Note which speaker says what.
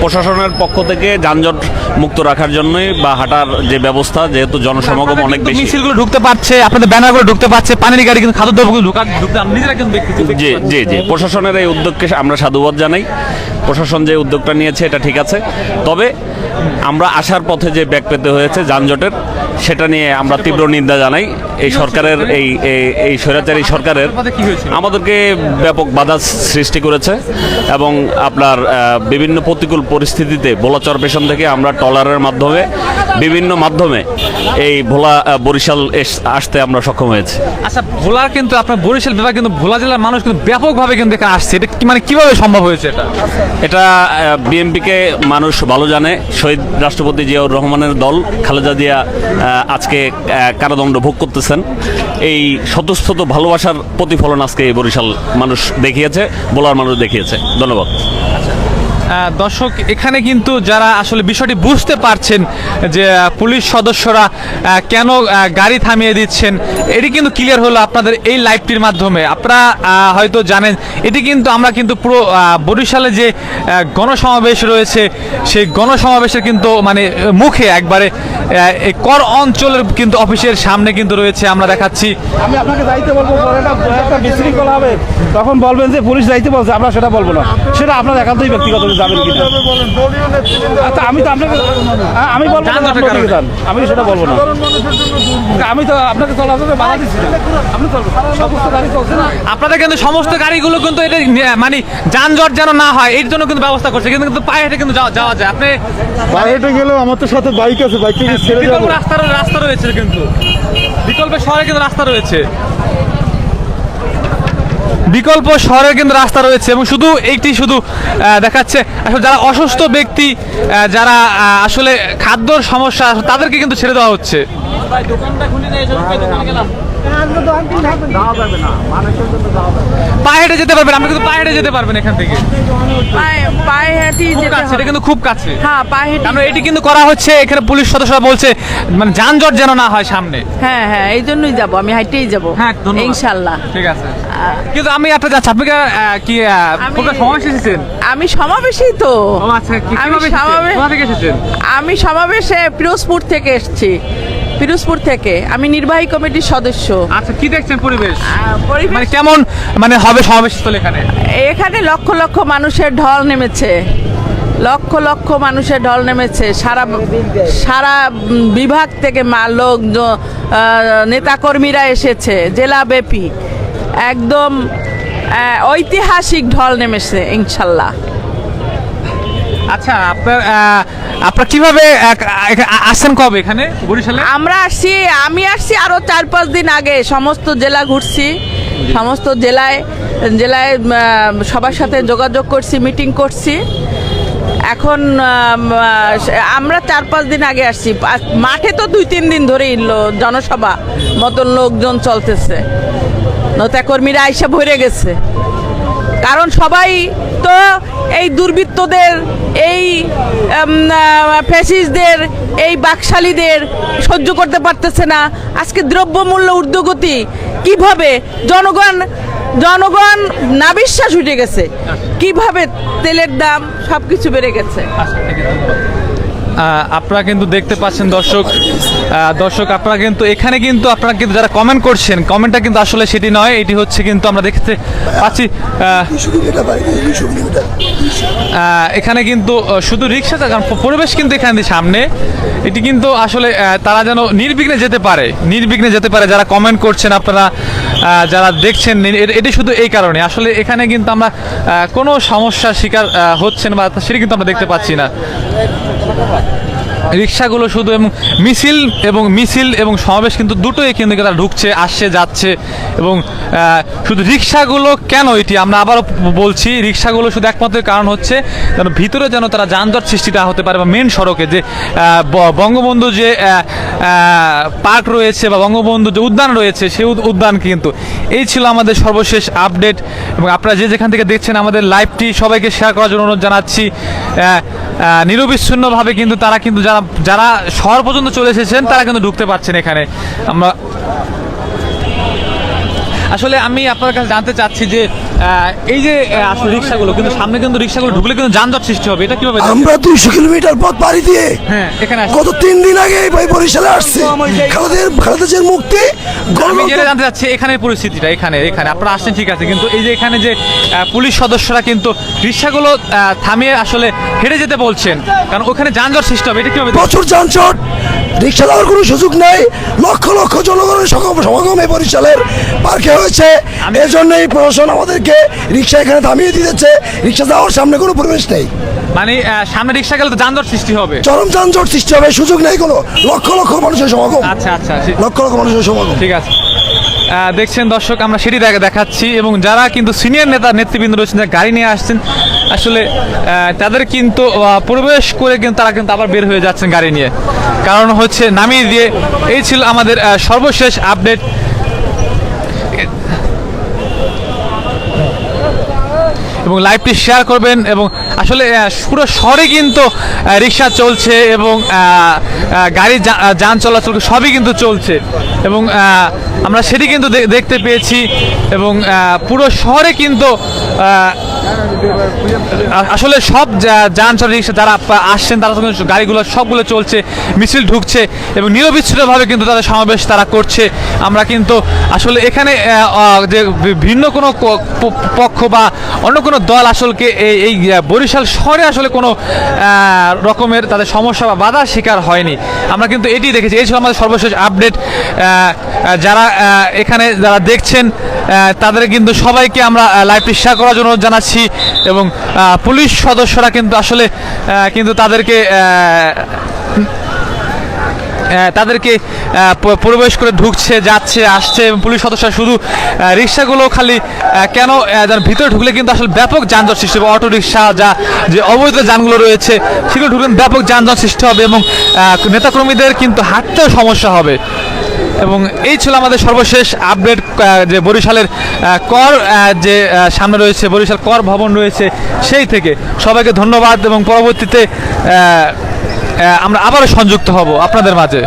Speaker 1: প্রশাসনের পক্ষ থেকে যানজট মুক্ত রাখার জন্যই বা হাঁটার যে ব্যবস্থা, যেহেতু জনসমাগম অনেক বেশি,
Speaker 2: মিছিলগুলো ঢুকতে পারছে, আপনাদের ব্যানারগুলো ঢুকতে পারছে, পানির গাড়ি কিন্তু খাদ্যদ্রব্যগুলো ঢুকতে নিজেরা কিন্তু
Speaker 1: জি জি জি প্রশাসনের এই উদ্যোগকে আমরা সাধুবাদ জানাই। প্রশাসন যে উদ্যোগটা নিয়েছে এটা ঠিক আছে, তবে আমরা আসার পথে যে ব্যাগ পেতে হয়েছে যানজটের, সেটা নিয়ে আমরা তীব্র নিন্দা জানাই। এই সরকারের এই স্বৈরাচারী সরকারের আমাদেরকে ব্যাপক বাধা সৃষ্টি করেছে এবং আপনার বিভিন্ন প্রতিকূল পরিস্থিতিতে ভোলা চরপেশন থেকে আমরা ট্রলারের মাধ্যমে বিভিন্ন মাধ্যমে এই ভোলা বরিশাল আসতে আমরা সক্ষম হয়েছি।
Speaker 2: আচ্ছা, ভোলার কিন্তু আপনার বরিশাল বিভাগ কিন্তু ভোলা জেলার মানুষ কিন্তু ব্যাপকভাবে কিন্তু এখানে আসছে, এটা মানে কিভাবে সম্ভব হয়েছে?
Speaker 1: এটা বিএনপিকে মানুষ ভালো জানে। শহীদ রাষ্ট্রপতি জিয়াউর রহমানের দল খালেদা জিয়া আজকে কারাদণ্ড ভোগ করতেছেন। এই স্বতঃস্ফূর্ত ভালোবাসার প্রতিফলন আজকে এই বরিশাল মানুষ দেখিয়েছে, ভোলার মানুষ দেখিয়েছে। ধন্যবাদ।
Speaker 2: দর্শক, এখানে কিন্তু যারা আসলে বিষয়টি বুঝতে পারছেন যে পুলিশ সদস্যরা কেন গাড়ি থামিয়ে দিচ্ছেন, এটি কিন্তু ক্লিয়ার হলো আপনাদের এই লাইভটির মাধ্যমে। আপনারা হয়তো জানেন, এটি কিন্তু আমরা কিন্তু পুরো বরিশালে যে গণসমাবেশ রয়েছে, সেই গণসমাবেশের কিন্তু মানে মুখে একবারে এই কর অঞ্চলের কিন্তু অফিসের সামনে কিন্তু রয়েছে, আমরা দেখাচ্ছি।
Speaker 3: আমি আপনাকে যাইতে বলবো, একটা বিশৃঙ্খলা হবে, তখন বলবেন যে পুলিশ যাইতে বলছে, আমরা সেটা বলবো না। সেটা আপনার একান্তই ব্যক্তিগত, যাবেন কিনা। আচ্ছা, আমি তো আপনাকে আমি বলবো, আমি সেটা বলবো না। আমি তো আপনাকে চলাচলে বাধা দিচ্ছি না, আপনি চলবেন, সমস্ত গাড়ি চলছে না।
Speaker 2: আপনাদের কিন্তু সমস্ত গাড়িগুলো কিন্তু এটা মানে যানজট যেন না হয় এর জন্য কিন্তু ব্যবস্থা করছে, কিন্তু পায়ে হেঁটে কিন্তু যাওয়া যায়। আপনি
Speaker 3: পায়ে হেঁটে গেলেও আমার তো সাথে বাইক আছে, বাইক থেকে ছেড়ে যাবো।
Speaker 2: রাস্তা রয়েছে, কিন্তু বিকল্প শহরে কিন্তু রাস্তা রয়েছে, বিকল্প শহরের কিন্তু রাস্তা রয়েছে। এবং শুধু এইটি শুধু দেখাচ্ছে আসলে যারা অসুস্থ ব্যক্তি, যারা আসলে খাদ্যর সমস্যা, তাদেরকে কিন্তু ছেড়ে দেওয়া হচ্ছে। পায়ে হেঁটে যেতে পারবেন, আপনি কিন্তু পায়ে হেঁটে যেতে পারবেন এখান থেকে,
Speaker 4: পায়ে হেঁটে
Speaker 2: এটা কিন্তু খুব কাছে।
Speaker 4: হ্যাঁ, পায়ে হেঁটে
Speaker 2: কারণ এটি কিন্তু করা হচ্ছে, এখানে পুলিশ সদস্যরা বলছে মানে যানজট যেন না হয় সামনে।
Speaker 4: হ্যাঁ হ্যাঁ, এই জন্যই যাবো, আমি হাইটেই যাবো।
Speaker 2: হ্যাঁ,
Speaker 4: ইনশাল্লাহ।
Speaker 2: ঠিক আছে। কিন্তু আমি একটা যাচ্ছি, আপনি কি সমাবেশ এসেছেন?
Speaker 4: আমি সমাবেশেই তো।
Speaker 2: আচ্ছা,
Speaker 4: আমি সমাবেশে পিরোজপুর থেকে এসেছি, পিরোজপুর থেকে। আমি নির্বাহী কমিটির সদস্য।
Speaker 2: আচ্ছা, কি দেখছেন পরিবেশ?
Speaker 4: পরিবেশ
Speaker 2: কেমন মানে হবে সমাবেশ স্থল?
Speaker 4: এখানে লক্ষ লক্ষ মানুষের ঢল নেমেছে, লক্ষ লক্ষ মানুষের ঢল নেমেছে। সারা বিভাগ থেকে লোক, নেতাকর্মীরা এসেছে, জেলাব্যাপী একদম ঐতিহাসিক ঢল নেমেছে ইনশাল্লাহ।
Speaker 2: আচ্ছা, আপনার কিভাবে আসছেন, কবে এখানে বরিশালে?
Speaker 4: আমি আসছি আরো 4-5 দিন আগে। সমস্ত জেলা ঘুরছি, সমস্ত জেলায় সবার সাথে যোগাযোগ করছি, মিটিং করছি। এখন আমরা 4-5 দিন আগে আসছি। মাঠে তো 2-3 দিন ধরেই জনসভা মতন লোকজন চলতেছে, নেতাকর্মীরা আইসা ভরে গেছে। কারণ সবাই তো এই দুর্বৃত্তদের, এই ফ্যাসিস্টদের, এই বাকশালীদের সহ্য করতে পারতেছে না। আজকে দ্রব্যমূল্য ঊর্ধ্বগতি, কিভাবে জনগণ নাবিশ্বাস উঠে গেছে, কিভাবে তেলের দাম সবকিছু বেড়ে গেছে।
Speaker 2: আপনারা কিন্তু দেখতে পাচ্ছেন দর্শক, আপনারা কিন্তু এখানে কিন্তু আপনারা কিন্তু যারা কমেন্ট করছেন, কমেন্টটা কিন্তু আসলে সেটি নয়, এটি হচ্ছে কিন্তু আমরা দেখতে পাচ্ছি এখানে কিন্তু শুধু রিক্সা, কারণ পরিবেশ কিন্তু এখানে সামনে, এটি কিন্তু আসলে তারা যেন নির্বিঘ্নে যেতে পারে, যারা কমেন্ট করছেন, আপনারা যারা দেখছেন, এটি শুধু এই কারণে। আসলে এখানে কিন্তু আমরা কোনো সমস্যার শিকার হচ্ছেন বা সেটি কিন্তু আমরা দেখতে পাচ্ছি না। রিক্সাগুলো শুধু মিছিল এবং সমাবেশ কিন্তু দুটোই কিন্তু তারা ঢুকছে, আসছে, যাচ্ছে। এবং শুধু রিক্সাগুলো কেন, এটি আমরা আবারও বলছি, রিক্সাগুলো শুধু একমাত্র কারণ হচ্ছে যেন ভিতরে যেন তারা যানজট সৃষ্টিটা হতে পারে, বা মেন সড়কে যে বঙ্গবন্ধু যে পার্ক রয়েছে বা বঙ্গবন্ধু যে উদ্যান রয়েছে, সেই উদ্যান কিন্তু। এই ছিল আমাদের সর্বশেষ আপডেট। এবং আপনারা যেখান থেকে দেখছেন আমাদের লাইভটি, সবাইকে শেয়ার করার জন্য অনুরোধ জানাচ্ছি। নিরবিচ্ছিন্নভাবে কিন্তু তারা কিন্তু যারা শহর পর্যন্ত চলে এসেছেন, তারা কিন্তু ঢুকতে পারছেন এখানে। আসলে আমি আপনার কাছে জানতে চাচ্ছি যে এই যে আসলে রিক্সাগুলো কিন্তু সামনে কিন্তু রিক্সাগুলো ঢুকলে কিন্তু যানজট সৃষ্টি হবে, এটা কিভাবে দেখছেন?
Speaker 5: আমরা 200 কিলোমিটার পথ পাড়ি দিয়ে
Speaker 2: হ্যাঁ এখানে আসছি।
Speaker 5: গত 3 দিন আগে ভাই বরিশালে আসছে খালেদা জিয়ার মুক্তি
Speaker 2: আমি যেটা জানতে চাচ্ছি এখানের পরিস্থিতিটা, এখানে আপনারা আসছেন ঠিক আছে, কিন্তু এই যে এখানে যে পুলিশ সদস্যরা কিন্তু রিক্সাগুলো থামিয়ে আসলে হেঁটে যেতে বলছেন, কারণ ওখানে যানজট সৃষ্টি হবে, এটা কিভাবে দেখছেন?
Speaker 5: প্রচুর যানজট, রিক্সা যাওয়ার কোনো সুযোগ নেই, লক্ষ লক্ষ জনগণের সমাগম এই বরিশালের পার্কে হয়েছে। এর জন্যই প্রশাসন আমাদেরকে রিক্সা এখানে থামিয়ে দিতেছে, রিক্সা যাওয়ার সামনে কোনো পরিবেশ নেই।
Speaker 2: মানে সামনে রিক্সা গেলে তো যানজট সৃষ্টি হবে,
Speaker 5: চরম যানজট সৃষ্টি হবে, সুযোগ নেই কোনো, লক্ষ লক্ষ মানুষের সমাগম,
Speaker 2: আচ্ছা আচ্ছা
Speaker 5: লক্ষ লক্ষ মানুষের সমাগম।
Speaker 2: ঠিক আছে। দেখছেন দর্শক, আমরা সেটি দেখাচ্ছি এবং যারা কিন্তু সিনিয়র নেতৃবৃন্দ রয়েছেন, যারা গাড়ি নিয়ে আসছেন, আসলে তাদের কিন্তু প্রবেশ করে কিন্তু তারা কিন্তু আবার বের হয়ে যাচ্ছেন গাড়ি নিয়ে, কারণ হচ্ছে নামিয়ে দিয়ে। এই ছিল আমাদের সর্বশেষ আপডেট। এবং লাইভটি শেয়ার করবেন, এবং আসলে পুরো শহরে কিন্তু রিক্সা চলছে এবং গাড়ি যান চলাচল সবই কিন্তু চলছে, এবং আমরা সেটি কিন্তু দেখতে পেয়েছি, এবং পুরো শহরে কিন্তু আসলে সব যান চলা রিক্সা যারা আসছেন তারা কিন্তু গাড়িগুলো সবগুলো চলছে, মিছিল ঢুকছে এবং নিরবিচ্ছিন্নভাবে কিন্তু তাদের সমাবেশ তারা করছে। আমরা কিন্তু আসলে এখানে যে ভিন্ন কোনো পক্ষ বা অন্য কোনো দল আসলে এই বরিশাল শহরে আসলে কোনো রকমের তাদের সমস্যা বা বাধার শিকার হয়নি, আমরা কিন্তু এটি দেখেছি। এই ছিল আমাদের সর্বশেষ আপডেট। যারা এখানে যারা দেখছেন তাদের কিন্তু সবাইকে আমরা লাইভটি শেয়ার করার জন্য জানাচ্ছি, এবং পুলিশ সদস্যরা কিন্তু আসলে কিন্তু তাদেরকে প্রবেশ করে ঢুকছে, যাচ্ছে, আসছে, এবং পুলিশ সদস্যরা শুধু রিক্সাগুলো খালি কেন ভিতরে ঢুকলে কিন্তু আসলে ব্যাপক যানজট সৃষ্টি হবে, অটো রিক্সা যে অবৈধ যানগুলো রয়েছে সেগুলো ঢুকলে ব্যাপক যানজট সৃষ্টি হবে এবং নেতাকর্মীদের কিন্তু হাঁটতেও সমস্যা হবে। এবং এই ছিল আমাদের সর্বশেষ আপডেট, যে বরিশালের কর যে সামনে রয়েছে, বরিশাল কর ভবন রয়েছে, সেই থেকে সবাইকে ধন্যবাদ, এবং পরবর্তীতে আমরা আবারও সংযুক্ত হব আপনাদের মাঝে।